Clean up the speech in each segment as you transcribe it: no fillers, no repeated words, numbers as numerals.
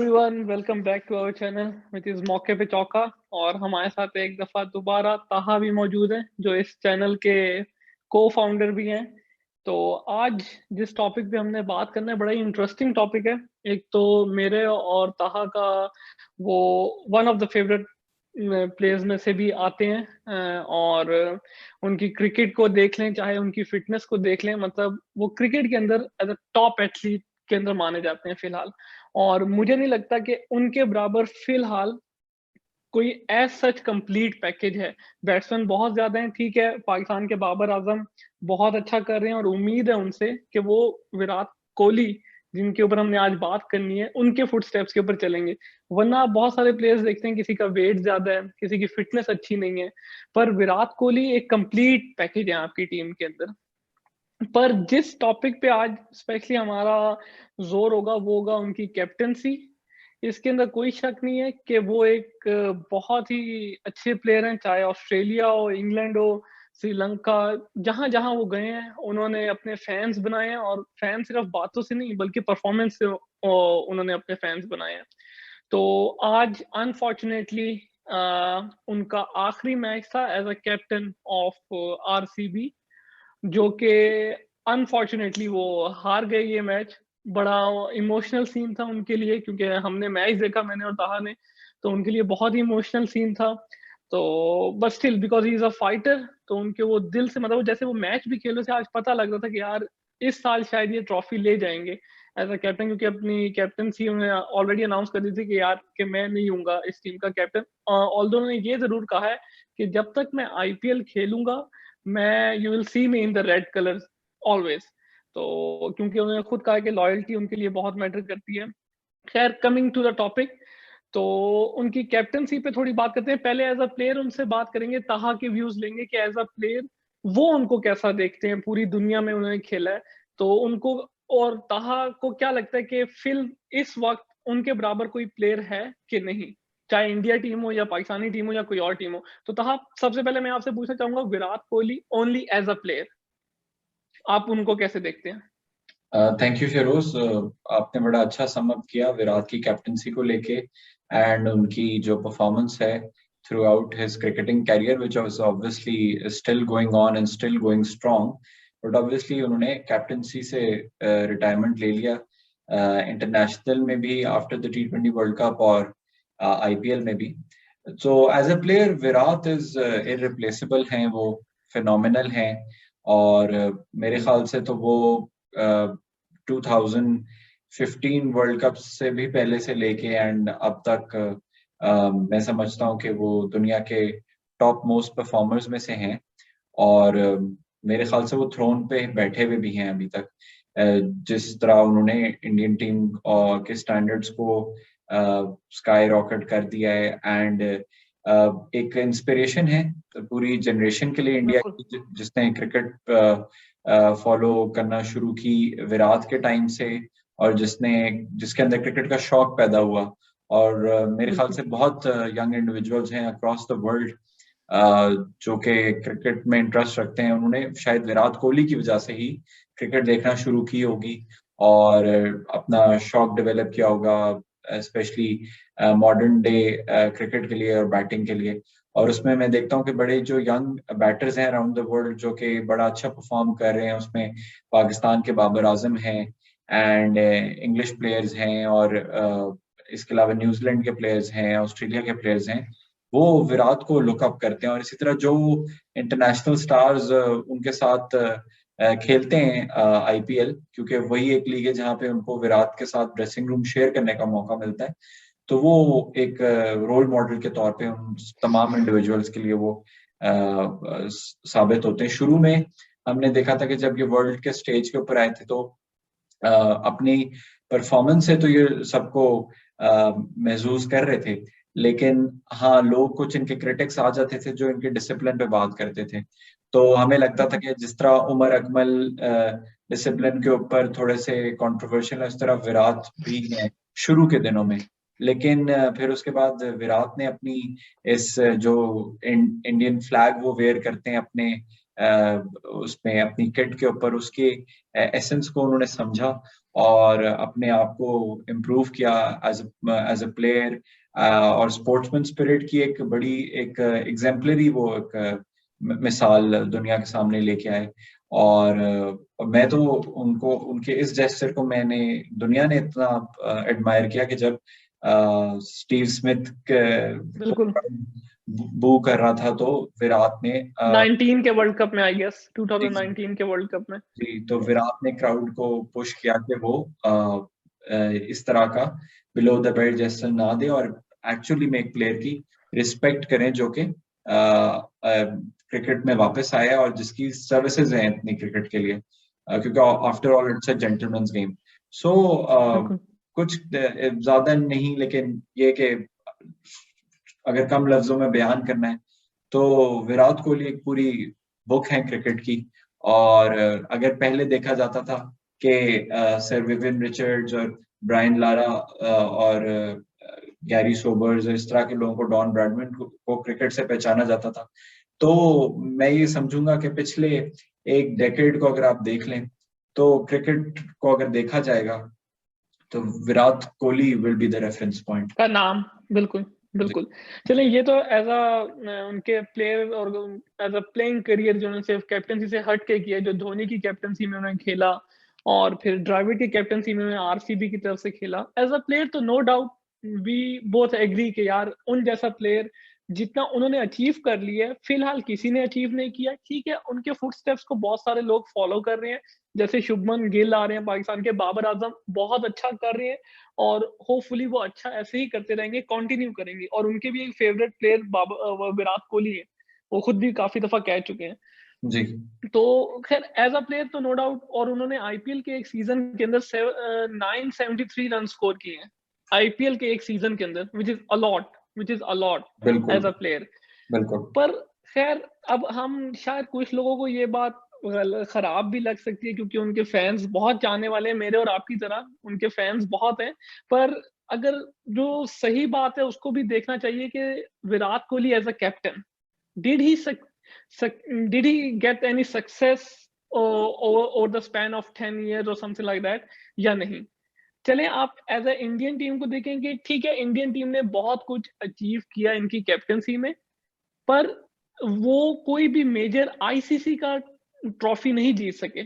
Everyone welcome back to our channel which is Mauke Pe चौका। और हमारे साथ एक दफ़ा दोबारा ताहा भी मौजूद हैं, जो इस चैनल के को-फाउंडर भी हैं। तो आज जिस टॉपिक पे हमने बात करना है, बड़ा ही इंटरेस्टिंग टॉपिक है। एक तो मेरे और ताहा का वो one of the favourite players में से भी आते हैं। और उनकी क्रिकेट को देख लें, चाहे उनकी फ़िटनेस को देख लें, मतलब वो क्रिकेट के अंदर एज़ अ टॉप एथलीट के अंदर माने जाते हैं फ़िलहाल। और मुझे नहीं लगता कि उनके बराबर फ़िलहाल कोई एज़ सच कंप्लीट पैकेज है। बैट्समैन बहुत ज़्यादा हैं, ठीक है, पाकिस्तान के बाबर आज़म बहुत अच्छा कर रहे हैं और उम्मीद है उनसे कि वो विराट कोहली, जिनके ऊपर हमने आज बात करनी है, उनके फुटस्टेप्स के ऊपर चलेंगे। वरना आप बहुत सारे प्लेयर्स देखते हैं, किसी का वेट ज़्यादा है, किसी की फ़िटनेस अच्छी नहीं है, पर विराट कोहली एक कंप्लीट पैकेज है आपकी टीम के अंदर। पर जिस टॉपिक पे आज स्पेशली हमारा ज़ोर होगा, वो होगा उनकी कैप्टेंसी। इसके अंदर कोई शक नहीं है कि वो एक बहुत ही अच्छे प्लेयर हैं, चाहे ऑस्ट्रेलिया हो, इंग्लैंड हो, श्रीलंका, जहाँ-जहाँ वो गए हैं, उन्होंने अपने फैन्स बनाए हैं। और फैन सिर्फ़ बातों से नहीं, बल्कि परफ़ॉर्मेंस से उन्होंने अपने फैन्स बनाए हैं। तो आज अनफॉर्च्यूनेटली उनका आखिरी मैच था as a captain of RCB, जो कि अनफॉर्च्यूनेटली वो हार गए ये मैच। बड़ा इमोशनल सीन था उनके लिए, क्योंकि हमने मैच देखा, मैंने और ताहा ने, तो उनके लिए बहुत ही इमोशनल सीन था। तो but still because he is a fighter, तो उनके वो दिल से, मतलब जैसे वो मैच भी खेल रहे थे, आज पता लग रहा था कि यार इस साल शायद ये ट्रॉफी ले जाएँगे एज़ अ कैप्टन, क्योंकि अपनी कैप्टेंसी उन्होंने ऑलरेडी अनाउंस कर दी थी कि यार कि मैं नहीं हूँगा इस टीम का कैप्टन। ऑल्दो उन्होंने ये ज़रूर कहा है कि जब तक मैं आईपीएल खेलूँगा, मैं you will see me in the red colours always. तो क्योंकि उन्होंने खुद कहा है कि लॉयल्टी उनके लिए बहुत मैटर करती है। खैर, कमिंग टू द टॉपिक, तो उनकी कैप्टेंसी पे थोड़ी बात करते हैं। पहले एज़ अ प्लेयर उनसे बात करेंगे, ताहा के व्यूज़ लेंगे कि एज़ अ प्लेयर वो उनको कैसा देखते हैं, पूरी दुनिया में उन्होंने खेला है। तो उनको और ताहा को क्या लगता है कि इस वक़्त उनके बराबर कोई प्लेयर है कि नहीं? चाहे इंडिया टीम हो या पाकिस्तानी टीम हो या कोई और टीम हो। तो ताहा, सबसे पहले मैं आपसे पूछना चाहूँगा, Virat Kohli only as a player, आप उनको कैसे देखते हैं? Thank you Firoz. आपने बड़ा अच्छा सम अप किया विराट की कैप्टनसी को लेके एंड उनकी जो परफॉर्मेंस है throughout his cricketing career which was obviously still going on and still going strong. But obviously उन्होंने कैप्टनसी से रिटायरमेंट ले लिया, इंटरनेशनल में भी after the T20 world cup और आईपीएल में भी। So as a player Virat is irreplaceable हैं, वो फिनोमिनल हैं। और मेरे ख्याल से तो वो 2015 वर्ल्ड कप से भी पहले से लेके एंड अब तक मैं समझता हूँ कि वो दुनिया के टॉप मोस्ट परफॉर्मर्स में से हैं। और मेरे ख्याल से वो थ्रोन पे बैठे हुए भी हैं अभी तक। जिस तरह उन्होंने इंडियन टीम के स्टैंडर्ड्स को स्काई रॉकेट कर दिया है एंड एक इंस्पिरेशन है पूरी जनरेशन के लिए इंडिया बिल्कुल। की, जिसने क्रिकेट फॉलो करना शुरू की विराट के टाइम से, और जिसके अंदर क्रिकेट का शौक पैदा हुआ। और मेरे ख्याल बिल्कुल। से बहुत यंग इंडिविजुअल्स हैं अक्रॉस द वर्ल्ड जो कि क्रिकेट में इंटरेस्ट रखते हैं। उन्होंने शायद विराट कोहली की वजह से ही क्रिकेट देखना शुरू की होगी और अपना शौक डेवलप किया होगा, स्पेशली मॉडर्न डे क्रिकेट के लिए और बैटिंग के लिए। और उसमें मैं देखता हूँ कि बड़े जो यंग बैटर्स हैं अराउंड द वर्ल्ड जो कि बड़ा अच्छा परफॉर्म कर रहे हैं, उसमें पाकिस्तान के बाबर आजम हैं एंड इंग्लिश प्लेयर्स हैं, और इसके अलावा न्यूजीलैंड के प्लेयर्स हैं, ऑस्ट्रेलिया के प्लेयर्स हैं। वो विराट को लुक अप करते हैं, और इसी तरह जो इंटरनेशनल स्टार्स उनके साथ खेलते हैं आईपीएल, क्योंकि वही एक लीग है जहाँ पे उनको विराट के साथ ड्रेसिंग रूम शेयर करने का मौका मिलता है। तो वो एक रोल मॉडल के तौर पे उन तमाम इंडिविजुअल्स के लिए वो साबित होते हैं। शुरू में हमने देखा था कि जब ये वर्ल्ड के स्टेज के ऊपर आए थे तो अपनी परफॉर्मेंस से तो ये सबको महसूस कर रहे थे, लेकिन हाँ, लोग कुछ इनके क्रिटिक्स आ जाते थे जो इनके डिसिप्लिन पे बात करते थे। तो हमें लगता था कि जिस तरह उमर अकमल डिसिप्लिन के ऊपर थोड़े से कंट्रोवर्शियल है, उस तरह विराट भी है शुरू के दिनों में। लेकिन फिर उसके बाद विराट ने अपनी इस जो इंडियन फ्लैग वो वेयर करते हैं अपने उसमें अपनी किट के ऊपर उसके एसेंस को उन्होंने समझा और अपने आप को इम्प्रूव किया एज अ प्लेयर, और स्पोर्ट्समैन स्पिरिट की एक बड़ी एक एग्जाम्पलरी वो एक मिसाल दुनिया के सामने लेके आए। और मैं तो उनको उनके इस जेस्चर को दुनिया ने इतना एडमायर किया कि जब स्टीव स्मिथ बिल्कुल बू कर रहा था तो विराट ने 19 के वर्ल्ड कप में, आई गेस जी 2019 के वर्ल्ड कप में। जी, तो विराट ने क्राउड को पुश किया कि वो इस तरह का बिलो द बेल्ट जेस्चर ना दे और एक्चुअली में एक प्लेयर की रिस्पेक्ट करें जो कि क्रिकेट में वापस आया और जिसकी सर्विसेज हैं इतनी क्रिकेट के लिए, क्योंकि after all it's a gentleman's game. So बिल्कुल कुछ ज्यादा नहीं, लेकिन ये कि अगर कम लफ्जों में बयान करना है तो विराट कोहली एक पूरी बुक है क्रिकेट की। और अगर पहले देखा जाता था कि सर विवियन रिचर्ड्स और ब्रायन लारा और गैरी सोबर्स इस तरह के लोगों को, डॉन ब्रैडमैन को क्रिकेट से पहचाना जाता था, तो मैं ये समझूंगा कि पिछले एक डेकेड को अगर आप देख लें तो क्रिकेट को अगर देखा जाएगा तो Virat Kohli will be the reference point का नाम। बिल्कुल बिल्कुल। चलिए, ये तो एज उनके प्लेयर और एज अ प्लेइंग करियर जो उन्होंने सिर्फ कैप्टनसी से हट के किया, जो धोनी की कैप्टनसी में उन्होंने खेला और फिर द्रविड़ की कैप्टनसी में उन्होंने आरसीबी की तरफ से खेला एज अ प्लेयर, तो no doubt we both agree कि यार उन जैसा प्लेयर जितना उन्होंने अचीव कर लिया है, फिलहाल किसी ने अचीव नहीं किया। ठीक है, उनके फुटस्टेप्स को बहुत सारे लोग फॉलो कर रहे हैं, जैसे शुभमन गिल आ रहे हैं पाकिस्तान के, बाबर आजम बहुत अच्छा कर रहे हैं और होपफुली वो अच्छा ऐसे ही करते रहेंगे, कंटिन्यू करेंगे। और उनके भी एक फेवरेट प्लेयर विराट कोहली है, वो खुद भी काफी दफा कह चुके हैं। जी। तो खैर एज अ प्लेयर तो नो डाउट, और उन्होंने आईपीएल के एक सीजन के अंदर 973 रन स्कोर किए हैं आईपीएल के एक सीजन के अंदर, विच इज अलॉट बिल्कुल एज अ प्लेयर। बिल्कुल। पर खैर अब हम शायद कुछ लोगों को ये बात खराब भी लग सकती है क्योंकि उनके फैंस बहुत चाहने वाले हैं, मेरे और आपकी तरह उनके फैंस बहुत हैं। पर अगर जो सही बात है उसको भी देखना चाहिए कि Virat Kohli as a captain, did he did he get any success over the span of 10 years or something like that या नहीं? चले आप एज अ इंडियन टीम को देखेंगे, ठीक है इंडियन टीम ने बहुत कुछ अचीव किया इनकी कैप्टनसी में, पर वो कोई भी मेजर आईसीसी का ट्रॉफी नहीं जीत सके।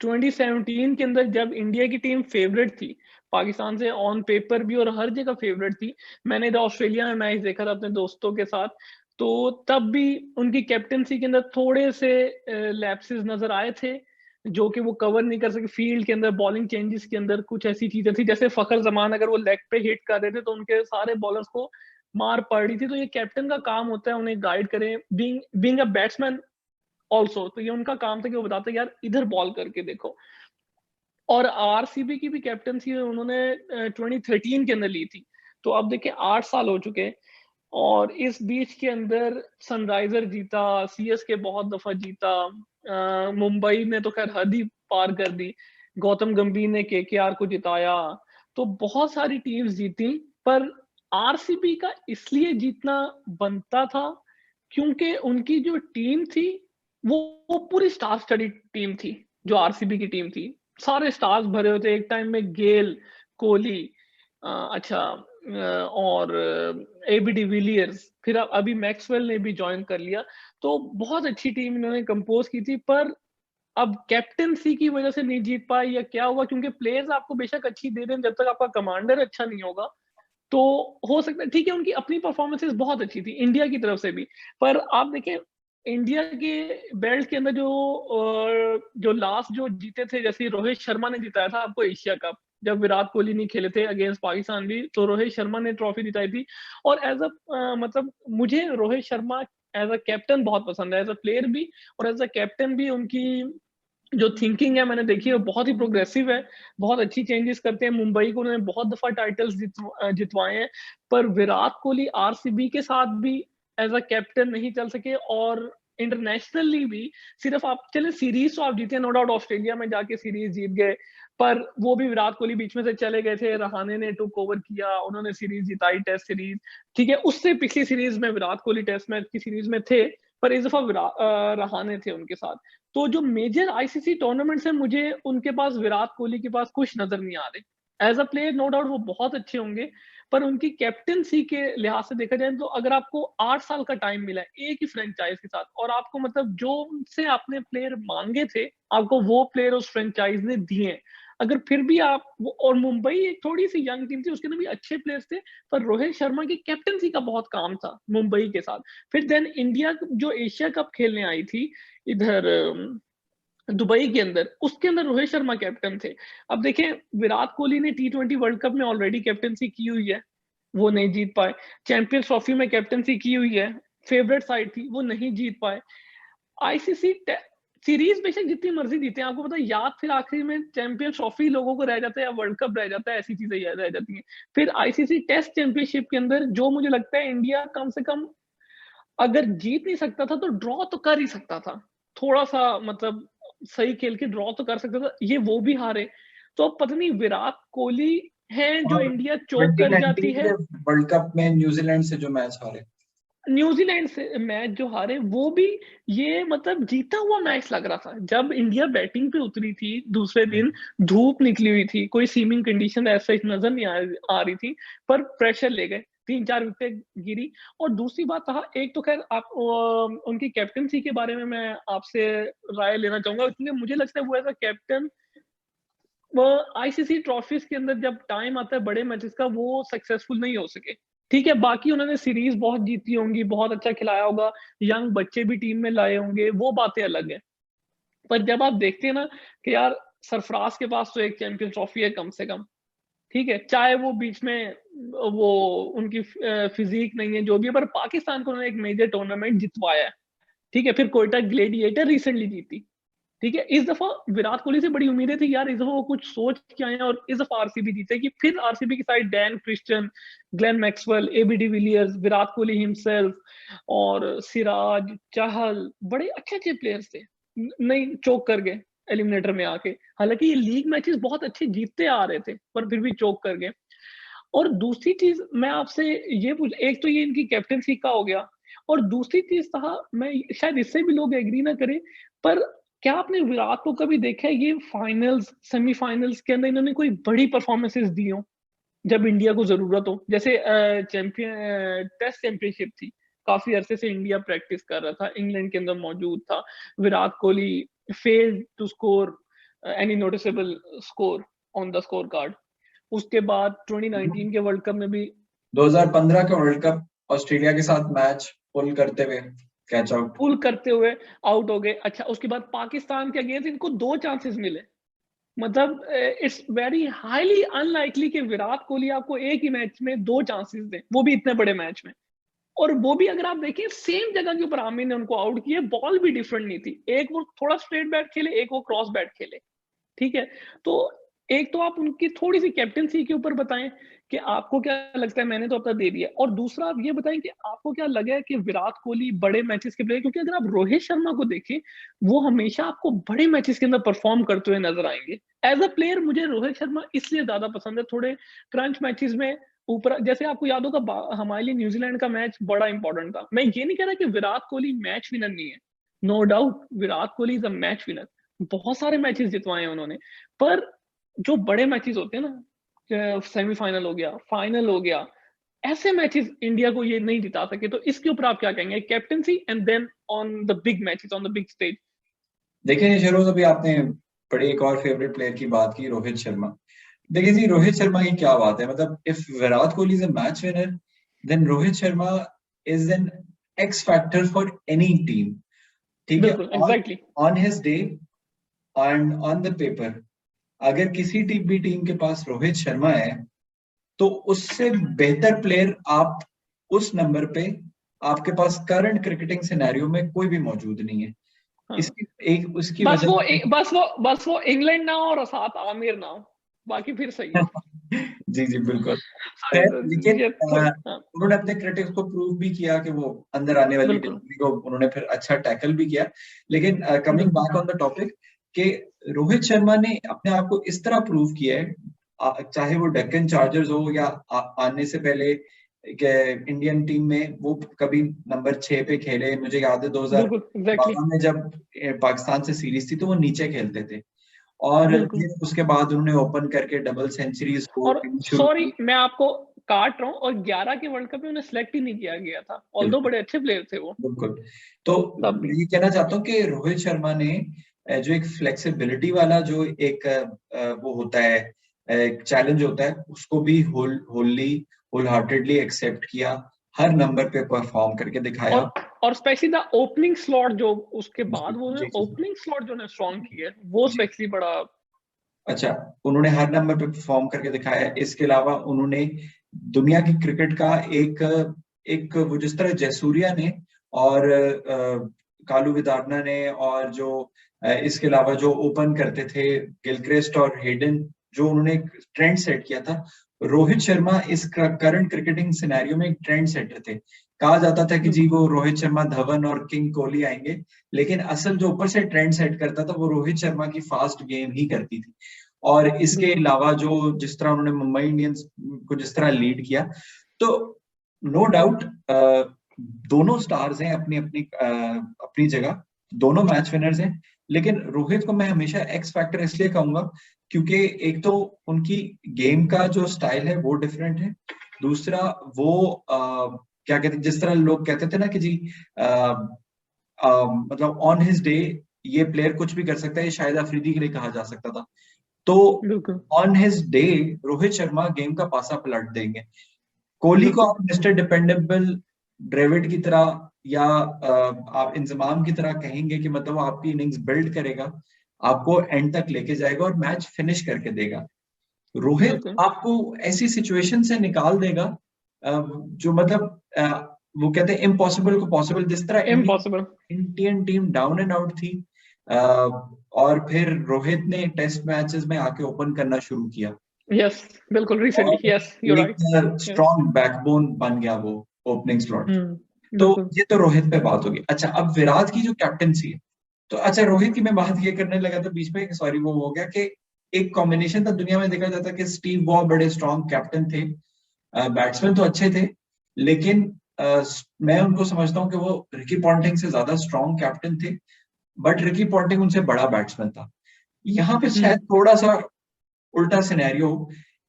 2017 के अंदर जब इंडिया की टीम फेवरेट थी पाकिस्तान से, ऑन पेपर भी और हर जगह फेवरेट थी, मैंने इधर ऑस्ट्रेलिया में मैच देखा था अपने दोस्तों के साथ, तो तब भी उनकी कैप्टनसी के अंदर थोड़े से लैप्सेस नजर आए थे जो कि वो कवर नहीं कर सके। फील्ड के अंदर बॉलिंग चेंजेस के अंदर कुछ ऐसी चीजें थी, जैसे फखर जमान अगर वो लेग पे हिट कर रहे थे तो उनके सारे बॉलर्स को मार पड़ रही थी। तो ये कैप्टन का काम होता है उन्हें गाइड करें, बीइंग अ बैट्समैन ऑल्सो, तो ये उनका काम था कि वो बताते यार इधर बॉल करके देखो। और आरसीबी की भी कैप्टनसी उन्होंने 2013 के अंदर ली थी, तो अब देखिए 8 साल हो चुके हैं और इस बीच के अंदर सनराइजर जीता, सीएसके बहुत दफा जीता, मुंबई ने तो खैर हद ही पार कर दी, गौतम गंभीर ने केकेआर को जिताया, तो बहुत सारी टीम्स जीती। पर आरसीबी का इसलिए जीतना बनता था क्योंकि उनकी जो टीम थी वो पूरी स्टार स्टडी टीम थी। जो आरसीबी की टीम थी सारे स्टार्स भरे हुए थे एक टाइम में, गेल, कोहली, अच्छा, और एबी डिविलियर्स, फिर अभी मैक्सवेल ने भी ज्वाइन कर लिया, तो बहुत अच्छी टीम इन्होंने कंपोज की थी। पर अब कैप्टेंसी की वजह से नहीं जीत पाए या क्या हुआ, क्योंकि प्लेयर्स आपको बेशक अच्छी दे दें, जब तक आपका कमांडर अच्छा नहीं होगा तो हो सकता है। ठीक है उनकी अपनी परफॉर्मेंसेस बहुत अच्छी थी इंडिया की तरफ से भी, पर आप देखें इंडिया के बेल्ट के अंदर जो लास्ट जो जीते थे, जैसे रोहित शर्मा ने जिताया था आपको एशिया कप, जब विराट कोहली नहीं खेले थे अगेंस्ट पाकिस्तान भी, तो रोहित शर्मा ने ट्रॉफी जिताई थी। और एज अ मतलब मुझे Rohit Sharma as a captain बहुत पसंद है, एज अ प्लेयर भी और एज अ कैप्टन भी। उनकी जो थिंकिंग है मैंने देखी है बहुत ही प्रोग्रेसिव है, बहुत अच्छी चेंजेस करते हैं। मुंबई को उन्होंने बहुत दफा टाइटल्स जितवाए हैं, पर विराट कोहली आरसीबी के साथ भी एज अ कैप्टन नहीं चल सके, और इंटरनेशनली भी सिर्फ आप चले सीरीज तो आप जीते नो डाउट, ऑस्ट्रेलिया में जाके सीरीज जीत गए, पर वो भी विराट कोहली बीच में से चले गए थे, रहाणे ने टुक ओवर किया, उन्होंने सीरीज जिताई टेस्ट सीरीज, ठीक है। उससे पिछली सीरीज में विराट कोहली टेस्ट मैच की सीरीज में थे, पर इस दफा रहाणे थे उनके साथ। तो जो मेजर आईसीसी टूर्नामेंट्स है, मुझे उनके पास, विराट कोहली के पास कुछ नजर नहीं आ रहे। As a player no doubt वो बहुत अच्छे होंगे, पर उनकी कैप्टनसी के लिहाज से देखा जाए तो अगर आपको 8 साल का टाइम मिला है एक ही फ्रेंचाइज के साथ, और आपको मतलब जो उनसे आपने प्लेयर मांगे थे, आपको वो प्लेयर उस फ्रेंचाइज ने दिए, अगर फिर भी आप और मुंबई एक थोड़ी सी यंग टीम थी, उसके अंदर भी अच्छे प्लेयर्स थे, पर रोहित शर्मा की कैप्टनसी का बहुत काम था मुंबई के साथ। फिर देन इंडिया जो एशिया कप खेलने आई थी इधर दुबई के अंदर, उसके अंदर रोहित शर्मा कैप्टन थे। अब देखें, विराट कोहली ने T20 वर्ल्ड कप में ऑलरेडी कैप्टनसी की हुई है, वो नहीं जीत पाए। चैंपियंस ट्रॉफी में कैप्टनसी की हुई है, फेवरेट साइड थी, वो नहीं जीत पाए। आईसीसी सीरीज बेशक जितनी मर्जी जीते हैं, आपको पता है याद फिर आखिरी में चैंपियंस ट्रॉफी लोगों को रह जाता है या वर्ल्ड कप रह जाता है, ऐसी चीजें याद रह जाती हैं। फिर आईसीसी टेस्ट चैंपियनशिप के अंदर जो मुझे लगता है इंडिया कम से कम अगर जीत नहीं सकता था तो ड्रॉ तो कर ही सकता था, थोड़ा सा मतलब सही खेल के ड्रॉ तो कर सकता था, ये वो भी हारे। तो अब पता नहीं विराट कोहली है जो और इंडिया चोक कर 2019 जाती है। के वर्ल्ड कप में न्यूजीलैंड से जो मैच हारे, न्यूजीलैंड से मैच जो हारे वो भी, ये मतलब जीता हुआ मैच लग रहा था जब इंडिया बैटिंग पे उतरी थी दूसरे दिन। धूप निकली हुई थी, कोई सीमिंग कंडीशन ऐसा नजर नहीं आ रही थी, पर प्रेशर ले गए, 3-4 विकेट गिरी। और दूसरी बात था, एक तो खैर आप उनकी कैप्टनसी के बारे में मैं आपसे राय लेना चाहूंगा, क्योंकि मुझे लगता है वो एज अ कैप्टन वो आईसीसी ट्रॉफीज के अंदर जब टाइम आता है बड़े मैचेस का, वो सक्सेसफुल नहीं हो सके। ठीक है, बाकी उन्होंने सीरीज बहुत जीती होंगी, बहुत अच्छा खिलाया होगा, यंग बच्चे भी टीम में लाए होंगे, वो बातें अलग है। पर जब आप देखते हैं ना कि यार सरफराज के पास तो एक चैंपियंस ट्रॉफी है कम से कम, ठीक है, चाहे वो बीच में वो उनकी फिजिक नहीं है जो भी है, पर पाकिस्तान को उन्होंने एक मेजर टूर्नामेंट जितवाया है। ठीक है, फिर कोयटा ग्लेडिएटर रिसेंटली जीती। ठीक है, इस दफा विराट कोहली से बड़ी उम्मीदें थी यार, इस दफा वो कुछ सोच के आए हैं और इस दफा आरसीबी जीतेगी। फिर आरसीबी की side Dan Christian, Glenn Maxwell, AB de Villiers, Virat Kohli himself और सिराज, चहल, बड़े अच्छे अच्छे प्लेयर्स थे, नहीं चोक कर गए एलिमिनेटर में आके। हालांकि ये लीग मैचेस बहुत अच्छे जीतते आ रहे थे, पर फिर भी चोक कर गए। और दूसरी चीज मैं आपसे ये पूछ, एक तो ये इनकी कैप्टनसी का हो गया, और दूसरी चीज था, मैं शायद इससे भी लोग एग्री ना करें, पर क्या आपने विराट को कभी देखा है ये फाइनल्स सेमीफाइनल्स के अंदर इन्होंने कोई बड़ी परफॉर्मेंसेस दी हो जब इंडिया को जरूरत हो? जैसे चैंपियन टेस्ट चैंपियनशिप थी, काफी अरसे से इंडिया प्रैक्टिस कर रहा था, इंग्लैंड के अंदर मौजूद था, Virat Kohli failed to score any noticeable score on the scorecard. उसके बाद 2019 के वर्ल्ड कप में भी 2015 का वर्ल्ड कप ऑस्ट्रेलिया के साथ मैच पुल करते हुए कैच आउट। पुल करते हुए आउट हो गए। अच्छा, उसके बाद पाकिस्तान के अगेंस्ट इनको 2 चांसेस मिले। मतलब इट्स वेरी हाईली अनलाइकली कि विराट कोहली आपको एक ही मैच में 2 चांसेस दे, वो भी इतने बड़े मैच में। और वो भी अगर आप देखें सेम जगह के ऊपर आमिर ने उनको आउट किया, बॉल भी डिफरेंट नहीं थी, एक वो थोड़ा स्ट्रेट बैट खेले, एक वो क्रॉस बैट खेले। ठीक है, तो एक तो आप उनकी थोड़ी सी कैप्टनसी के ऊपर बताएं कि आपको क्या लगता है, मैंने तो अपना दे दिया। और दूसरा आप ये बताएं कि आपको क्या लगा कि विराट कोहली बड़े मैचेस के प्लेयर, क्योंकि अगर आप रोहित शर्मा को देखें, वो हमेशा आपको बड़े मैचेस के अंदर परफॉर्म करते हुए नजर आएंगे। एज अ प्लेयर मुझे रोहित शर्मा इसलिए ज्यादा पसंद है, थोड़े क्रंच मैचेस में ऊपर, जैसे आपको याद होगा हमारे लिए न्यूजीलैंड का मैच बड़ा इंपॉर्टेंट था। मैं ये नहीं कह रहा कि विराट कोहली मैच विनर नहीं है, no doubt Virat Kohli is a match winner, बहुत सारे मैचेस जितवाए हैं उन्होंने, पर जो बड़े मैचेस होते हैं ना, सेमीफाइनल हो गया, फाइनल हो गया, ऐसे मैचेस इंडिया को ये नहीं जिता सके। तो इसके ऊपर आप क्या कहेंगे, captaincy and then on the big matches on the big stage? देखिए शरोज, अभी आपने बड़े एक और फेवरेट प्लेयर की बात की, रोहित शर्मा। देखिए जी, रोहित शर्मा की क्या बात है, मतलब if Virat Kohli is a match winner, then Rohit Sharma is an X factor for any team. ठीक है, बिल्कुल on exactly. On his day and on the paper, अगर किसी टीम भी टीम के पास रोहित शर्मा है, तो उससे बेहतर प्लेयर आप उस नंबर पे आपके पास करंट क्रिकेटिंग सिनेरियो में कोई भी मौजूद नहीं है। हाँ, इसकी एक उसकी वजह से बस वो इंग्लैंड ना हो और साथ आमिर ना हो, बाकी फिर सही है। जी जी बिल्कुल। सॉरी खैर, सर, लेकिन ये थोड़ी, हाँ उन्होंने अपने क्रिटिक्स को प्रूव भी किया कि वो अंदर आने वाली बिल्कुल। डिलीवरी को उन्होंने फिर अच्छा टैकल भी किया। लेकिन कमिंग बिल्कुल बैक ऑन द टॉपिक, कि रोहित शर्मा ने अपने आप को इस तरह प्रूव किया है, चाहे वो डेक्कन चार्जर्स हो या आने से पहले इंडियन टीम में वो कभी नंबर 6 पे खेले। मुझे याद है बिल्कुल, एग्जैक्टली 2012 में जब पाकिस्तान से सीरीज थी तो वो नीचे खेलते थे, और बिल्कुल। फिर उसके बाद उन्होंने ओपन करके डबल सेंचुरी स्कोर और करनी शुरू सॉरी की। मैं आपको काट रहा हूँ, और 11 के वर्ल्ड कप में उन्हें सिलेक्ट ही नहीं किया गया था, ऑल्दो बिल्कुल बड़े अच्छे प्लेयर थे वो बिल्कुल। तो तब मैं भी। ये कहना चाहता हूँ कि रोहित शर्मा ने जो एक फ्लेक्सिबिलिटी वाला जो एक वो होता है, एक चैलेंज होता है, उसको भी होल हार्टेडली एक्सेप्ट किया, हर नंबर पे परफॉर्म करके दिखाया। और और स्पेशली द ओपनिंग स्लॉट जो उसके जी बाद वो जी जी ओपनिंग स्लॉट जो ने स्ट्रॉन्ग किया है वो जी। स्पेशली बड़ा। अच्छा, उन्होंने हर नंबर पे परफॉर्म करके दिखाया। इसके अलावा उन्होंने दुनिया की क्रिकेट का एक एक वो जिस तरह जयसूर्या ने और कालू विदारना ने, और जो इसके अलावा जो ओपन करते थे गिलक्रिस्ट और हेडन, जो उन्होंने एक ट्रेंड सेट किया था, रोहित शर्मा इस करंट क्रिकेटिंग सिनेरियो में एक ट्रेंड सेटर थे। कहा जाता था कि जी बिल्कुल वो रोहित शर्मा, धवन और किंग कोहली आएंगे, लेकिन असल जो ऊपर से ट्रेंड सेट करता था वो रोहित शर्मा की फास्ट गेम ही करती थी। और इसके बिल्कुल। अलावा जो जिस तरह उन्होंने मुंबई इंडियंस को जिस तरह लीड किया, तो नो डाउट दोनों स्टार्स हैं अपनी अपनी अपनी जगह, दोनों मैच विनर्स हैं। लेकिन रोहित को मैं हमेशा एक्स फैक्टर इसलिए कहूंगा क्योंकि एक तो उनकी गेम का जो स्टाइल है वो डिफरेंट है, दूसरा वो क्या कहते हैं, जिस तरह लोग कहते थे ना कि जी मतलब ऑन हिज डे ये प्लेयर कुछ भी कर सकता है, ये शायद अफरीदी के लिए कहा जा सकता था। तो बिल्कुल on his day Rohit Sharma game का पासा पलट देंगे। कोहली को बिल्कुल आप मिस्टर डिपेंडेबल, ड्रेविड की तरह या आप इंजमाम की तरह कहेंगे कि मतलब वो आपकी इनिंग्स बिल्ड करेगा, आपको एंड तक लेके जाएगा और मैच फिनिश करके देगा। रोहित बिल्कुल आपको ऐसी सिचुएशन से निकाल देगा जो मतलब वो कहते हैं इम्पॉसिबल को पॉसिबल। जिस तरह Indian impossible. Indian team down and out थी, और फिर रोहित ने टेस्ट मैचेस में आके ओपन करना शुरू किया, यस बिल्कुल रिसेंटली, और यस यू एक राइट। यस। स्ट्रॉन्ग बैकबोन बन गया वो ओपनिंग स्लॉट। तो बिल्कुल। ये तो रोहित पे बात होगी। अच्छा, अब विराट की जो कैप्टनसी है, तो अच्छा रोहित की मैं बात ये करने लगा था बीच में, सॉरी वो हो गया कि एक कॉम्बिनेशन था दुनिया में देखा जाता कि स्टीव वॉ बड़े स्ट्रॉन्ग कैप्टन थे, बैट्समैन तो अच्छे थे, लेकिन मैं उनको समझता हूँ कि वो रिकी पॉन्टिंग से ज्यादा स्ट्रॉन्ग कैप्टन थे, बट रिकी पॉन्टिंग उनसे बड़ा बैट्समैन था। यहाँ पे शायद थोड़ा सा उल्टा सिनेरियो,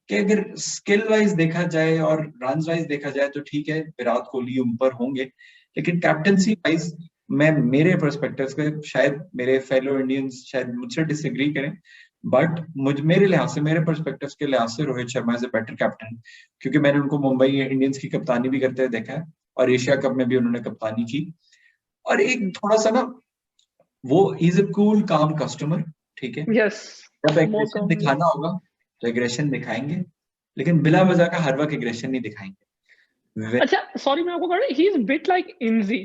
कि अगर स्किल वाइज देखा जाए और रन वाइज देखा जाए तो ठीक है विराट कोहली ऊपर होंगे, लेकिन कैप्टनसी वाइज मैं मेरे पर्सपेक्टिव से, शायद मेरे फेलो इंडियंस शायद मुझसे डिसएग्री करें, बट मेरे लिहाज से, मेरे पर्सपेक्टिव के लिहाज से Rohit Sharma is a better captain, क्योंकि मैंने उनको मुंबई इंडियंस की कप्तानी भी करते हुए देखा है, और एशिया कप में भी उन्होंने कप्तानी की। और एक थोड़ा सा ना, वो इज अ कूल काम कस्टमर, ठीक है, यस जब मोर एग्रेशन कम। दिखाना होगा तो एग्रेशन दिखाएंगे, लेकिन बिला वजह का हर वक्त एग्रेशन नहीं दिखाएंगे। अच्छा सॉरी मैं आपको कह रहा हूँ, he is bit like Inzi,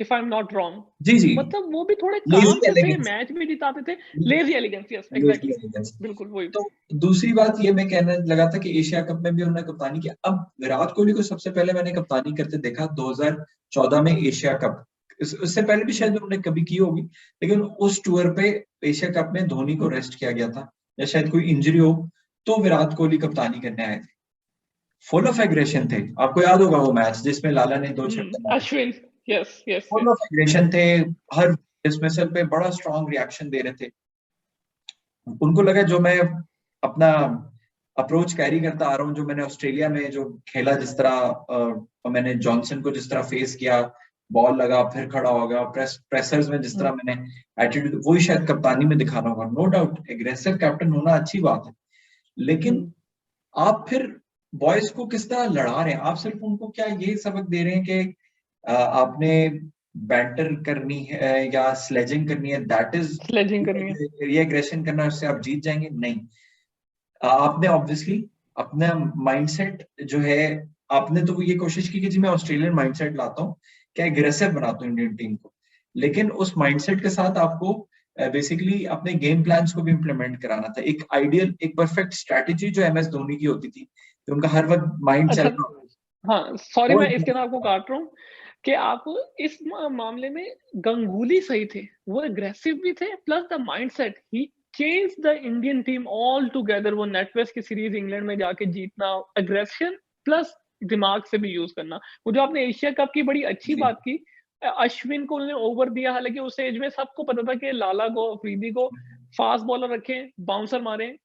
if I am not wrong. जी जी, मतलब वो भी थोड़े काम लेजी से थे, एलिगेंस, मैच भी जिताते थे। Lazy elegance, yes lazy exactly. Elegance. बिल्कुल वही। तो दूसरी बात ये मैं कहने लगा था कि एशिया कप में भी उन्होंने कप्तानी की। अब विराट कोहली को सबसे पहले मैंने कप्तानी करते देखा 2014 में एशिया कप, उससे पहले भी शायद उन्होंने कभी की होगी, लेकिन उस टूर पे एशिया कप में धोनी को रेस्ट किया गया था, या शायद कोई इंजरी हो, तो विराट कोहली कप्तानी करने आए थे। फुल ऑफ एग्रेशन थे, आपको याद होगा वो मैच जिसमें लाला ने 2 छक्के मारे, Ashwin. Yes yes full of yes. Aggression थे, हर डिसमिसल पे बड़ा स्ट्रॉन्ग रिएक्शन दे रहे थे। उनको लगा जो मैं अपना अप्रोच कैरी करता आ रहा हूँ, जो मैंने ऑस्ट्रेलिया में जो खेला, जिस तरह मैंने जॉनसन को जिस तरह फेस किया, बॉल लगा फिर खड़ा हो गया, प्रेसर्स में जिस तरह मैंने एटीट्यूड, वही शायद कप्तानी में दिखाना होगा। नो डाउट एग्रेसिव कैप्टन होना अच्छी बात है, लेकिन आप फिर बॉयज को किस तरह लड़ा रहे हैं? आप सिर्फ उनको क्या ये सबक दे रहे हैं कि आपने बैंटर करनी है या स्लेजिंग करनी है, दैट इज स्लेजिंग करनी है। ये एग्रेशन करना, उससे आप जीत जाएंगे? नहीं, आपने ऑब्वियसली अपना माइंडसेट जो है, आपने तो ये कोशिश की कि जी मैं ऑस्ट्रेलियन माइंडसेट लाता हूँ, क्या एग्रेसिव बनाता हूँ इंडियन टीम को, लेकिन उस माइंडसेट के साथ आपको बेसिकली अपने गेम प्लान्स को भी इम्प्लीमेंट कराना था। एक आइडियल, एक परफेक्ट स्ट्रैटेजी जो MS धोनी की होती थी, तो उनका हर वक्त माइंड चल अच्छा रहा होता हाँ सॉरी वो मैं इसके अंदर आपको काट रहा हूँ कि आप इस मामले में गंगूली सही थे, वो एग्रेसिव भी थे, plus the mindset he change the Indian team all together. वो नेटवेस्ट की सीरीज इंग्लैंड में जाके जीतना, एग्रेशन प्लस दिमाग से भी यूज करना। वो जो आपने एशिया कप की बड़ी अच्छी जी बात की, अश्विन को उन्होंने ओवर दिया, हालांकि उस एज में सबको पता था कि लाला को, अफरीदी को फास्ट बॉलर रखें, बाउंसर मारें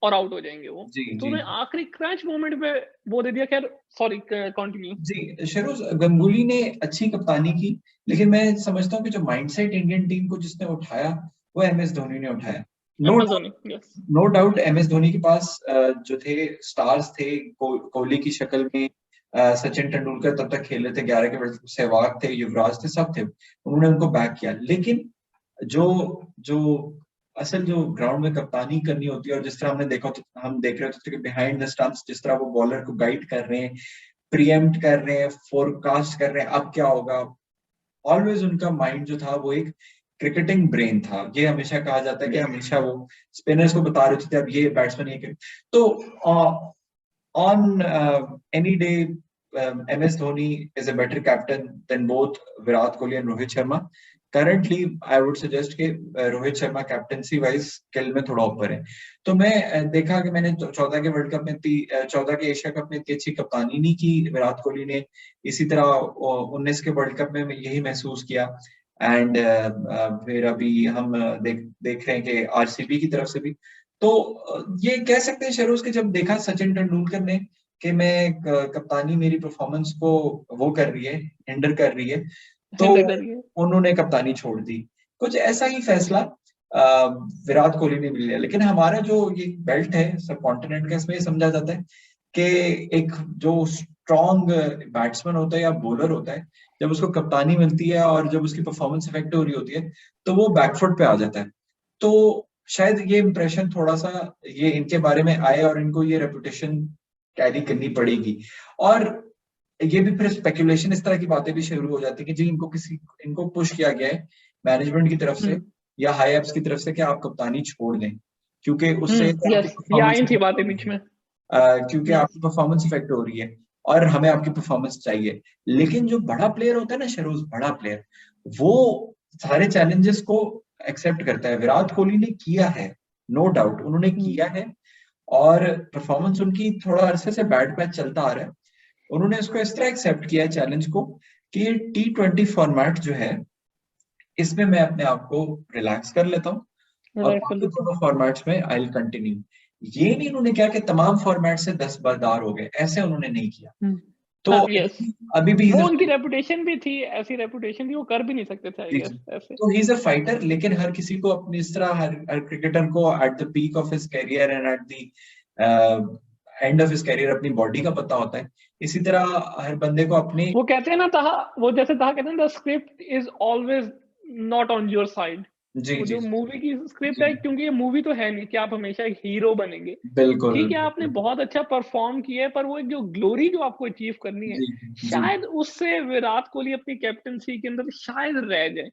और आउट हो जाएंगे वो। जी तो जी उन्हें आखिरी क्रंच मोमेंट पे वो दे दिया। खैर सॉरी, कंटिन्यू। जी। शेरोज, गंगुली ने अच्छी कप्तानी की, लेकिन मैं समझता हूँ कि जो माइंडसेट इंडियन टीम को जिसने उठाया वो एमएस धोनी ने उठाया। No M S doubt, Dhoni, yes. No doubt MS Dhoni के पास जो थे स्टार्स थे, कोहली की शक्ल में, सचिन तेंदुलकर तब तक खेल रहे थे 11 के वर्ल्ड कप, सहवाग थे, युवराज थे, सब थे, उन्होंने उनको बैक किया। लेकिन जो जो असल जो ग्राउंड में कप्तानी करनी होती है, और जिस तरह हमने देखा, तो हम देख रहे होते थे कि बिहाइंड द स्टंप्स जिस तरह वो बॉलर को गाइड कर रहे हैं, प्रीएम्प्ट कर रहे हैं, फोरकास्ट कर रहे हैं अब क्या होगा, ऑलवेज उनका माइंड जो था वो एक क्रिकेटिंग ब्रेन था। ये हमेशा कहा जाता है कि हमेशा वो स्पिनर्स को बता रहे थे अब ये बैट्समैन ये कर। तो on any day MS Dhoni is a better captain than both Virat Kohli and Rohit Sharma. Currently I would suggest कि Rohit Sharma captaincy wise skill में थोड़ा ऊपर है। तो मैं देखा कि मैंने 14 के वर्ल्ड कप में 14 के एशिया कप में इतनी अच्छी कप्तानी नहीं की विराट कोहली ने। इसी तरह 19 के वर्ल्ड कप में मैं यही महसूस किया। एंड फिर अभी हम देख रहे हैं कि आरसीबी की तरफ से भी। तो ये कह सकते हैं शरोज के जब देखा सचिन तेंदुलकर ने कि मैं कप्तानी मेरी परफॉर्मेंस को वो कर रही है, हिंडर कर रही है, तो हैंडल करिए। उन्होंने कप्तानी छोड़ दी। कुछ ऐसा ही फैसला विराट कोहली ने भी लिया। लेकिन हमारा जो ये बेल्ट है सब कॉन्टिनेंट का, इसमें ये समझा जाता है कि एक जो स्ट्रॉन्ग बैट्समैन होता है या बॉलर होता है, जब उसको कप्तानी मिलती है और जब उसकी परफॉर्मेंस इफेक्ट हो रही होती है, तो वो बैकफुट पे आ जाता है। तो शायद ये इंप्रेशन थोड़ा सा ये इनके बारे में आए और इनको ये रेपुटेशन कैरी करनी पड़ेगी। और ये भी फिर स्पेकुलेशन, इस तरह की बातें भी शुरू हो जाती है कि जी इनको पुश किया गया है मैनेजमेंट की तरफ से या हाई एप्स की तरफ से कि आप कप्तानी छोड़ दें, क्योंकि उससे आपकी यस, ये परफॉर्मेंस आई थी बातें बीच में। क्योंकि यस। आपकी परफॉर्मेंस इफेक्ट हो रही है और हमें आपकी परफॉर्मेंस चाहिए। लेकिन जो बड़ा प्लेयर होता है ना शरोज, बड़ा प्लेयर वो सारे चैलेंजेस को एक्सेप्ट करता है। विराट कोहली ने किया है, नो डाउट उन्होंने किया है, और परफॉर्मेंस उनकी थोड़ा अरसे से बैड पैच चलता आ रहा है। उन्होंने इसको इस तरह एक्सेप्ट किया है चैलेंज को कि ये T20 फॉर्मेट जो है इसमें मैं अपने आप को रिलैक्स कर लेता हूँ और रिलैक्स कर बाकी लेते हैं। दोनों फॉर्मेट्स में आई विल कंटिन्यू। ये नहीं उन्होंने क्या कि तमाम फॉर्मेट से दस्तबरदार हो गए, ऐसे उन्होंने नहीं किया। तो हाँ, यस। अभी भी वो उनकी रेपुटेशन भी थी, ऐसी रेपुटेशन थी, वो कर भी नहीं सकते थे आई जी गेस जी। ऐसे। तो ही इज अ फाइटर, लेकिन हर किसी को अपनी इस तरह हर क्रिकेटर को at the peak of his career and at the end of his career अपनी बॉडी का पता होता है। इसी तरह हर बंदे को अपनी वो कहते हैं ना, तहा वो जैसे तहा कहते हैं, the script is always not on your side. जी वो जी जो मूवी की स्क्रिप्ट जी है, क्योंकि ये मूवी तो है नहीं कि आप हमेशा एक हीरो बनेंगे। बिल्कुल ठीक है, आपने बिल्कुल। बहुत अच्छा परफॉर्म किया है, पर वो एक जो ग्लोरी जो आपको अचीव करनी है, जी जी शायद उससे विराट कोहली अपनी कैप्टनसी के अंदर शायद रह जाए।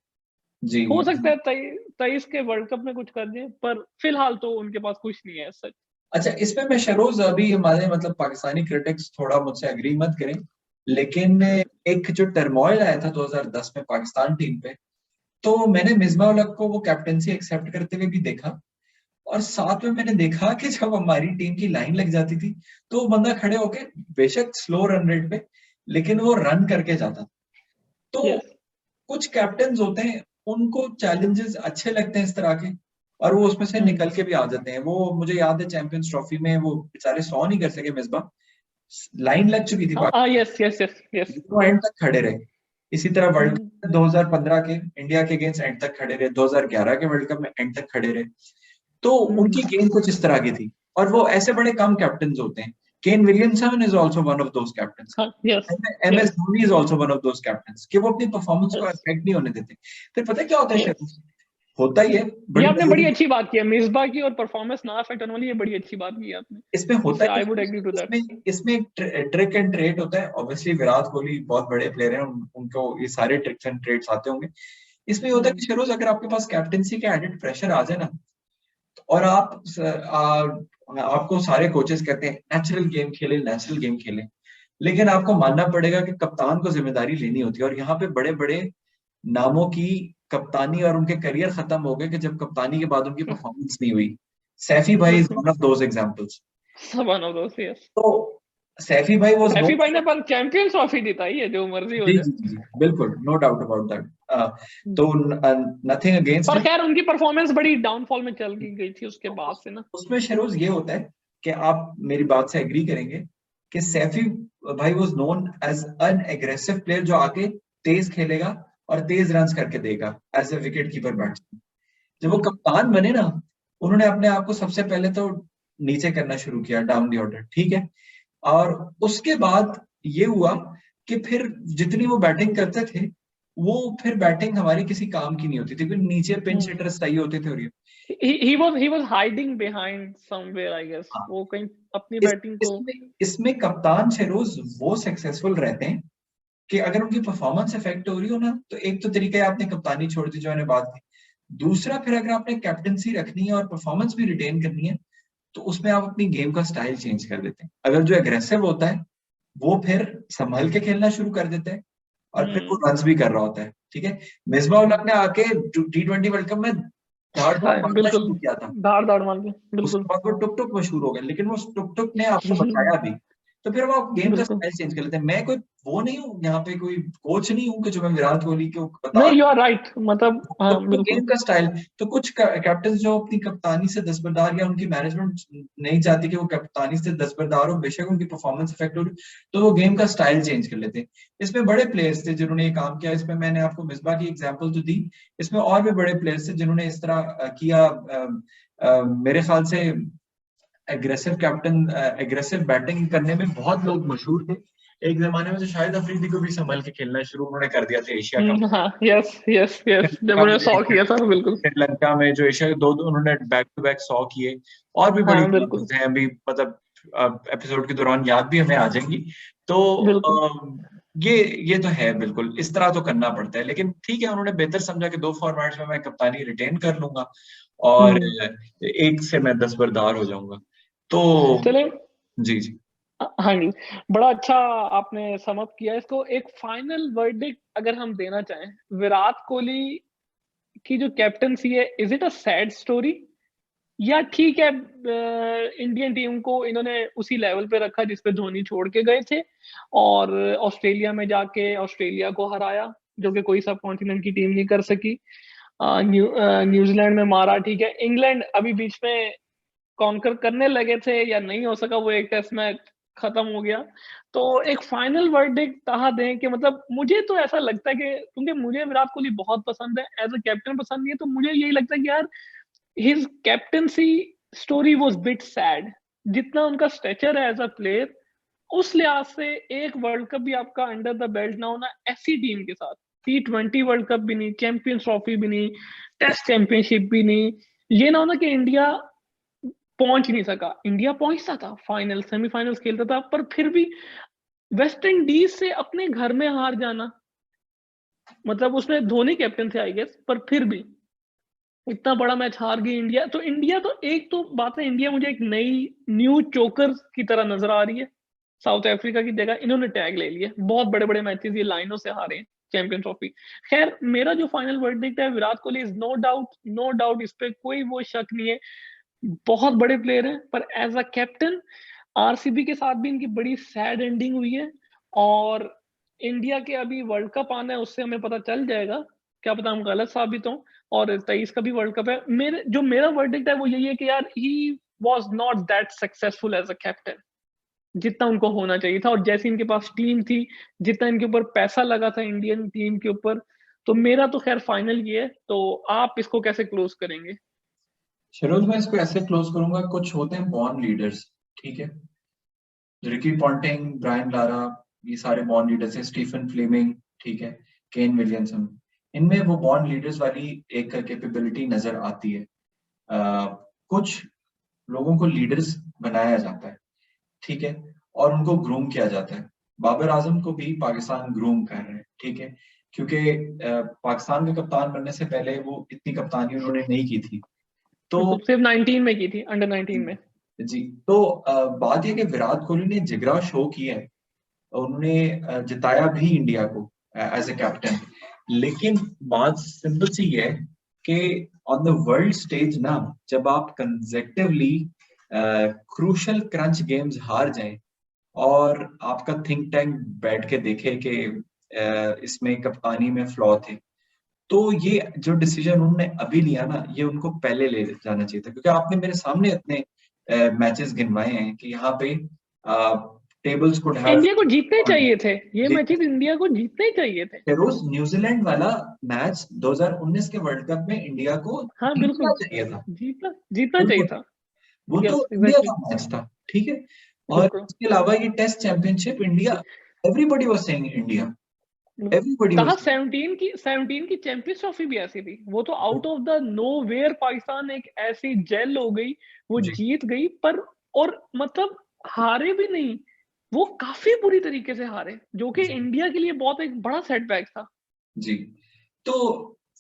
जी हो सकता जी। है 23 के वर्ल्ड कप में कुछ कर दें, पर फिलहाल तो उनके पास कुछ नहीं है सच। अच्छा, इसमें मैं शरोज, अभी हमारे मतलब पाकिस्तानी क्रिटिक्स थोड़ा मुझसे एग्री मत करें, लेकिन एक जो टर्मोइल आया था 2010 में पाकिस्तान टीम पे, तो मैंने मिसबा उल हक को वो कैप्टनसी एक्सेप्ट करते हुए भी देखा। और साथ में मैंने देखा कि जब हमारी टीम की लाइन लग जाती थी तो वो बंदा खड़े होके बेशक स्लो रन रेट पे, लेकिन वो रन करके जाता। तो यस। कुछ कैप्टन होते हैं, उनको चैलेंजेस अच्छे लगते हैं इस तरह के, और वो उसमें से निकल के भी आ जाते हैं। वो मुझे याद है चैंपियंस ट्रॉफी में वो बेचारे 100 नहीं कर सके मिसबा, लाइन लग चुकी थी हाँ, Pakistan, yes yes yes yes. वो एंड तक खड़े रहे। इसी तरह वर्ल्ड कप 2015 के इंडिया के अगेंस्ट एंड तक खड़े रहे, 2011 के वर्ल्ड कप में एंड तक खड़े रहे। तो उनकी गेम कुछ इस तरह की थी, और वो ऐसे बड़े कम कैप्टन होते हैं। Kane Williamson is also one of those captains. हाँ, yes MS yes. Dhoni is also one of those captains कि वो अपनी परफॉर्मेंस को यस अफेक्ट नहीं होने देते। फिर पता है क्या होता है यस। शायद, होता ही है, ये बड़ी आपने मजे बड़ी की अच्छी बात की है, मिसबा की और परफॉर्मेंस ना अफेक्ट होने वाली, ये बड़ी अच्छी बात की है आपने। इसमें होता इससे है। I would agree to that. इसमें इसमें एक ट्रिक एंड ट्रेड होता है। ऑब्वियसली विराट कोहली बहुत बड़े प्लेयर हैं, उनको ये सारे ट्रिक्स एंड ट्रेड्स आते होंगे। इसमें होता है कि शरोज, अगर आपके पास कैप्टनसी का एडेड प्रेशर आ जाए ना, और आपको सारे कोचेस कहते हैं नेचुरल गेम खेले, नेचुरल गेम खेले, लेकिन आपको मानना पड़ेगा कि कप्तान को जिम्मेदारी लेनी होती है। और यहाँ पे बड़े बड़े नामों की कप्तानी और उनके करियर खत्म हो गए कि जब कप्तानी के बाद उनकी परफॉर्मेंस नहीं हुई। सैफी भाई is one of those examples. One of those, yes. तो सैफी भाई वाज सैफी नो। भाई ने पर चैंपियंस ट्रॉफी जीताई है, जो मर्जी हो जी जाए। जी जी जी, बिल्कुल, नो डाउट अबाउट दैट। तो नथिंग अगेंस्ट पर हिम। खैर उनकी परफॉर्मेंस बड़ी डाउनफॉल में चल गई थी उसके बाद से ना। उसमें शरोज ये होता है कि आप मेरी बात से एग्री करेंगे कि सैफी भाई was known as an aggressive player, जो आके तेज खेलेगा और तेज रन्स करके देगा as a wicket keeper batsman. जब वो हम्म, कप्तान बने ना, उन्होंने अपने आप को सबसे पहले तो नीचे करना शुरू किया, डाउन दी ऑर्डर, ठीक है। और उसके बाद ये हुआ कि फिर जितनी वो बैटिंग करते थे, वो फिर बैटिंग हमारी किसी काम की नहीं होती थी, फिर नीचे पिंच हम्म। हिटर्स चाहिए होते थे। और ये he was hiding behind somewhere, I guess. हाँ, वो कहीं अपनी इस बैटिंग को। इसमें इसमें कप्तान शेरोज वो सक्सेसफुल रहते हैं कि अगर उनकी परफॉर्मेंस इफेक्ट हो रही हो ना, तो एक तो तरीका है आपने कप्तानी छोड़ दी, जो मैंने बात की। दूसरा, फिर अगर आपने कैप्टनसी रखनी है और परफॉर्मेंस भी रिटेन करनी है, तो उसमें आप अपनी गेम का स्टाइल चेंज कर देते हैं। अगर जो एग्रेसिव होता है, वो फिर संभल के खेलना शुरू कर देते हैं, और फिर वो हम्म। रन्स भी कर रहा होता है, ठीक है। मिसबाह उल हक ने आके T20 वर्ल्ड कप में धाड़ धाड़ हाँ, मारना बिल्कुल। शुरू किया था। धाड़ धाड़ मार के, उसके बिल्कुल। बाद वो टुक टुक मशहूर हो गए, लेकिन वो टुक टुक ने आपको बचाया भी। तो फिर वो आप गेम का बिल्कुल। स्टाइल चेंज कर लेते हैं। मैं कोई वो नहीं हूँ यहाँ पे, कोई कोच नहीं हूँ कि जो मैं विराट कोहली को बता नहीं, यू आर राइट, मतलब हाँ, तो बिल्कुल। गेम का स्टाइल। तो कुछ कैप्टन जो अपनी कप्तानी से दस्तबरदार, या उनकी मैनेजमेंट नहीं चाहती कि वो कप्तानी से दस्तबरदार हो, बेशक उनकी परफॉर्मेंस इफेक्ट हो रही, तो वो गेम का स्टाइल चेंज कर लेते हैं। इसमें बड़े प्लेयर्स थे जिन्होंने ये काम किया। इसमें मैंने आपको मिसबाह की एग्जांपल तो दी, इसमें और भी बड़े प्लेयर्स थे जिन्होंने इस तरह किया। मेरे ख्याल से एग्रेसिव कैप्टन, एग्रेसिव बैटिंग करने में बहुत लोग मशहूर थे। एक जमाने में तो शाहिद अफरीदी को भी संभल के खेलना शुरू उन्होंने कर दिया था एशिया कप। हाँ, यस यस यस, जब उन्होंने 100 किया था, बिल्कुल। श्रीलंका में जो एशिया के दो उन्होंने बैक टू बैक 100 किए। और भी बड़ी हाँ, बिल्कुल। एग्जाम्पल्स हैं अभी, मतलब एपिसोड के दौरान याद भी हमें आ जाएंगी। तो बिल्कुल। ये तो है, बिल्कुल इस तरह तो करना पड़ता है। लेकिन ठीक है, उन्होंने बेहतर समझा कि 2 फॉर्मेट्स में मैं कप्तानी रिटेन कर लूंगा, और हम्म। एक से मैं दस्तबरदार हो जाऊंगा। तो चले। जी जी। हाँ जी। बड़ा अच्छा आपने समअप किया इसको। एक फाइनल वर्डिक्ट अगर हम देना चाहें, विराट कोहली की जो कैप्टनसी है, is it a sad story, या ठीक है, इंडियन टीम को इन्होंने उसी लेवल पे रखा जिस पे धोनी छोड़ के गए थे, और ऑस्ट्रेलिया में जाके ऑस्ट्रेलिया को हराया, जो कि कोई सब कॉन्टिनेंट की टीम नहीं कर सकी। न्यूजीलैंड में मारा, ठीक है। इंग्लैंड अभी बीच में कॉन्कर करने लगे थे, या नहीं हो सका, वो एक टेस्ट मैच खत्म हो गया। तो एक फाइनल वर्डिक्ट कहा दें कि, मतलब मुझे तो ऐसा लगता है कि, क्योंकि मुझे विराट कोहली बहुत पसंद है, एज अ कैप्टन पसंद नहीं है, तो मुझे यही लगता है कि यार, his captaincy story was bit sad. जितना उनका स्टेचर है एज अ प्लेयर, उस लिहाज से एक वर्ल्ड कप भी आपका अंडर द बेल्ट ना होना ऐसी टीम के साथ, T20 वर्ल्ड कप भी नहीं, चैंपियंस ट्रॉफी भी नहीं, टेस्ट चैंपियनशिप भी नहीं, ये ना होना कि इंडिया पहुंच नहीं सका। इंडिया पहुंचता था, फाइनल सेमीफाइनल्स खेलता था, पर फिर भी वेस्ट इंडीज से अपने घर में हार जाना, मतलब उसमें धोनी कैप्टन थे आई गेस, पर फिर भी इतना बड़ा मैच हार गई इंडिया। तो इंडिया, तो एक तो बात है, इंडिया मुझे एक नई न्यू चोकर की तरह नजर आ रही है। साउथ अफ्रीका की जगह इन्होंने टैग ले लिया, बहुत बड़े बड़े मैचेस ये लाइनों से हारे हैं, चैंपियन ट्रॉफी। खैर, मेरा जो फाइनल वर्डिक्ट है, Virat Kohli is no doubt, no doubt, इस पे कोई वो शक नहीं है। बहुत बड़े प्लेयर हैं, पर एज अ कैप्टन आरसीबी के साथ भी इनकी बड़ी सैड एंडिंग हुई है। और इंडिया के अभी वर्ल्ड कप आना है, उससे हमें पता चल जाएगा, क्या पता हम गलत साबित हों। और 23 का भी वर्ल्ड कप है। जो मेरा वर्डिक्ट है वो यही है कि यार, he was not that successful as a captain, जितना उनको होना चाहिए था, और जैसी इनके पास टीम थी, जितना इनके ऊपर पैसा लगा था इंडियन टीम के ऊपर। तो मेरा तो खैर फाइनल ये है। तो आप इसको कैसे क्लोज करेंगे? शरोज, मैं इसको ऐसे क्लोज करूंगा, कुछ होते हैं बॉर्न लीडर्स, ठीक है। रिकी पॉन्टिंग, ब्रायन लारा, ये सारे बॉर्न लीडर्स हैं, स्टीफन फ्लेमिंग, ठीक है, केन विलियमसन। इनमें वो बॉर्न लीडर्स वाली एक कैपेबिलिटी नजर आती है। कुछ लोगों को लीडर्स बनाया जाता है, ठीक है, और उनको ग्रूम किया जाता है। बाबर आजम को भी पाकिस्तान ग्रूम कर रहे हैं, ठीक है, क्योंकि पाकिस्तान का कप्तान बनने से पहले वो इतनी कप्तानी उन्होंने नहीं की थी। तो बिल्कुल, सिर्फ 19 में की थी, अंडर 19 में। जी, तो बात यह कि विराट कोहली ने जिगरा शो किया है, उन्होंने जिताया भी इंडिया को एज ए कैप्टन। लेकिन बात सिंपल सी है कि ऑन द वर्ल्ड स्टेज ना, जब आप कंसेक्टिवली क्रूशल क्रंच गेम्स हार जाएं, और आपका थिंक टैंक बैठ के देखे कि इसमें कप्तानी में फ्लॉ थे, तो ये जो डिसीजन उन्होंने अभी लिया ना, ये उनको पहले ले जाना चाहिए था, क्योंकि आपने मेरे सामने इतने मैचेस गिनवाए हैं कि यहाँ पे टेबल्स कुड हैव इंडिया को जीतने चाहिए थे, ये जी। मैचेस इंडिया को जीतने चाहिए थे। रोज न्यूजीलैंड वाला मैच 2019 के वर्ल्ड कप में इंडिया को हाँ जीतना बिल्कुल, चाहिए था। जीतना जीतना चाहिए बिल्कुल, था। वो तो यस इंडिया एग्जैक्टली, का मैच था, ठीक है। और बिल्कुल इसके अलावा ये test championship India, everybody was saying India, बिल्कुल। एवरीबॉडी कहा वाज 17 की चैंपियंस ट्रॉफी भी ऐसी थी, वो तो out of the nowhere Pakistan एक ऐसी जेल हो गई, वो जी जीत गई पर, और मतलब हारे भी नहीं, वो काफी बुरी तरीके से हारे, जो कि जी इंडिया के लिए बहुत एक बड़ा सेटबैक था। जी। तो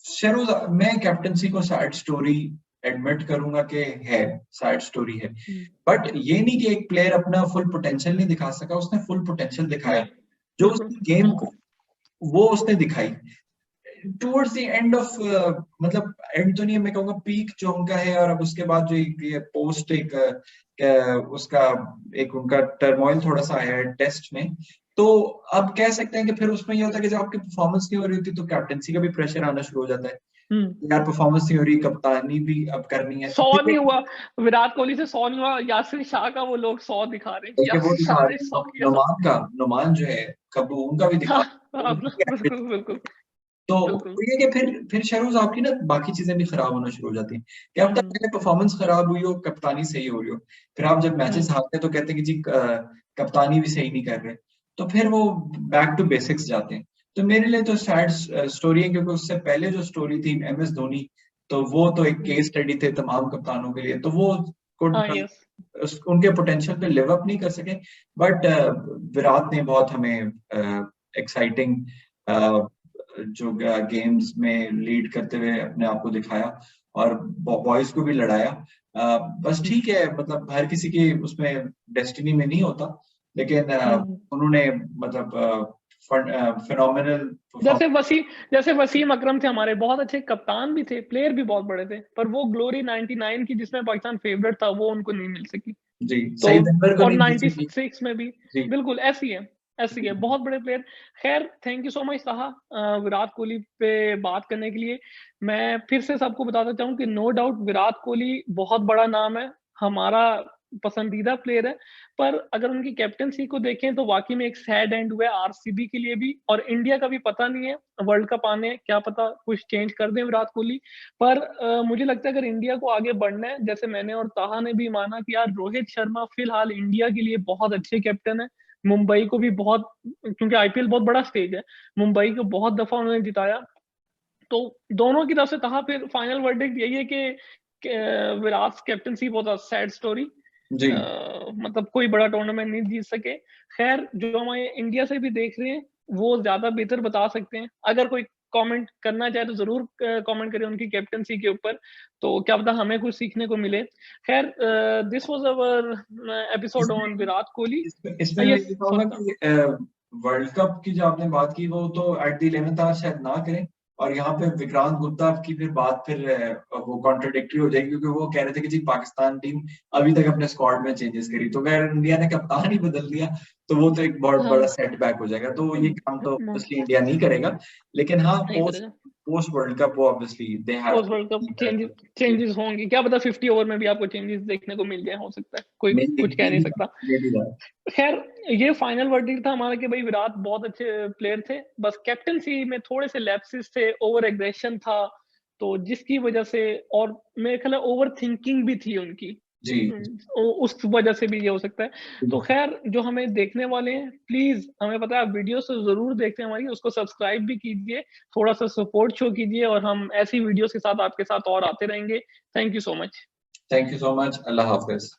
शहरोज, मैं कैप्टनसी को सैड स्टोरी एडमिट करूंगा कि है, सैड स्टोरी है, हम्म, बट ये नहीं कि एक प्लेयर अपना फुल पोटेंशियल नहीं दिखा सका, उसने फुल पोटेंशियल दिखाया, नहीं, जो बिल्कुल उसकी गेम को बिल्कुल। वो उसने दिखाई टुवर्ड्स द एंड ऑफ, मतलब एंड तो नहीं, मैं कहूंगा पीक जो उनका है, और अब उसके बाद जो ये पोस्ट एक उसका एक उनका टर्मोइल थोड़ा सा आया है टेस्ट में, तो अब कह सकते हैं कि फिर उसमें ये होता है कि जब आपकी परफॉर्मेंस नहीं हो रही होती तो कैप्टनसी का भी प्रेशर आना शुरू हो जाता है, हम्म, यार परफॉर्मेंस नहीं हो रही, कप्तानी भी अब करनी है, तो 100 फिर नहीं हुआ, विराट कोहली से 100 नहीं हुआ, यासिर शाह का वो लोग 100 दिखा रहे हैं, देखिए वो यासिर दिखा शाह ने रहे हैं 100 किया। नुमान का, नुमान जो है कबू, उनका भी दिखा हाँ, रहे हैं, हाँ, उनकी average। बिल्कुल बिल्कुल तो बिल्कुल। ये कि फिर शहरोज आपकी ना बाकी चीजें भी खराब होना शुरू हो जाती हैं, कि अब तक हम्म पहले परफॉर्मेंस खराब हुई हो, कप्तानी सही हो रही हो, फिर आप जब मैचेस हम्म हारते हैं तो कहते हैं कि जी कप्तानी भी सही नहीं कर रहे, तो फिर वो बैक टू बेसिक्स जाते हैं। तो मेरे लिए तो सैड स्टोरी है, क्योंकि उससे पहले जो स्टोरी थी MS धोनी, तो वो तो एक हम्म, केस स्टडी थे तमाम कप्तानों के लिए, तो वो could, हाँ यस। उनके पोटेंशियल पे लिव अप नहीं कर सके, बट विराट ने बहुत हमें एक्साइटिंग जो गेम्स में लीड करते हुए अपने आप को दिखाया, और बॉयज को भी लड़ाया। बस ठीक है, मतलब हर किसी की उसमें डेस्टिनी में नहीं होता, लेकिन हम्म, उन्होंने मतलब फिनोमिनल जैसे परफॉर्मेंस। जैसे वसीम अकरम थे हमारे, बहुत अच्छे कप्तान भी थे, प्लेयर भी बहुत बड़े थे, पर वो ग्लोरी 99 की जिसमें पाकिस्तान फेवरेट था, वो उनको नहीं मिल सकी। जी, तो सईद अनवर को और नहीं मिल सकी। 96 में भी जी बिल्कुल ऐसी है, ऐसी है, बहुत बड़े प्लेयर। खैर thank you so much Saha, Virat Kohli पे बात करने के लिए। मैं फिर से सबको बताना चाहूँ कि नो डाउट विराट कोहली बहुत बड़ा नाम है, हमारा पसंदीदा प्लेयर है, पर अगर उनकी कैप्टनसी को देखें तो वाकई में एक सैड एंड हुआ है आरसीबी के लिए भी, और इंडिया का भी पता नहीं है, वर्ल्ड कप आने क्या पता कुछ चेंज कर दें विराट कोहली। पर मुझे लगता है अगर इंडिया को आगे बढ़ना है, जैसे मैंने और ताहा ने भी माना कि यार रोहित शर्मा फिलहाल इंडिया के लिए बहुत अच्छे कैप्टन है, मुंबई को भी बहुत, क्योंकि आईपीएल बहुत बड़ा स्टेज है, मुंबई को बहुत दफा उन्होंने जिताया, तो दोनों की तरफ से कहा, फिर फाइनल वर्डिक्ट यही है कि विराट कैप्टनसी बहुत सैड स्टोरी, जी। मतलब कोई बड़ा टूर्नामेंट नहीं जीत सके। खैर जो हमारे इंडिया से भी देख रहे हैं वो ज्यादा बेहतर बता सकते हैं, अगर कोई कमेंट करना चाहे तो जरूर कमेंट करें उनकी कैप्टनसी के ऊपर, तो क्या पता हमें कुछ सीखने को मिले। खैर दिस वाज अवर एपिसोड इसमें ऑन विराट कोहली। इसमें मैं यस ये कहूंगा सॉरी। कि वर्ल्ड कप की जो आपने बात की वो तो एट द 11th आवर शायद ना करें, और यहाँ पे विक्रांत गुप्ता की फिर बात फिर वो कॉन्ट्रोडिक्टरी हो जाएगी, क्योंकि वो कह रहे थे कि जी पाकिस्तान टीम अभी तक अपने स्क्वाड में चेंजेस करी, तो अगर इंडिया ने कप्तान ही बदल दिया तो वो तो एक बहुत हाँ, बड़ा सेटबैक हो जाएगा, तो ये काम तो नहीं ऑब्वियसली इंडिया नहीं करेगा, लेकिन हाँ पोस्ट करेगा। पोस्ट वर्ल्ड कप वो obviously they have post world cup too. Changes होंगे, क्या पता 50 ओवर में भी आपको चेंजेस देखने को मिल जाए, हो सकता है, कोई मे कुछ कह नहीं सकता। Be that. खैर ये फाइनल वर्डिक्ट था हमारा कि भाई विराट बहुत अच्छे प्लेयर थे, बस कैप्टनसी में थोड़े से लैप्सेस थे, ओवर एग्रेशन था, तो जिसकी वजह से, और मेरे ख्याल ओवर थिंकिंग भी थी उनकी, जी उस वजह से भी ये हो सकता है। तो खैर जो हमें देखने वाले हैं, प्लीज हमें पता है आप वीडियो से जरूर देखते हैं हमारी, उसको सब्सक्राइब भी कीजिए, थोड़ा सा सपोर्ट शो कीजिए, और हम ऐसी वीडियोस के साथ आपके साथ और आते रहेंगे। Thank you so much. Thank you so much, Allah Hafiz.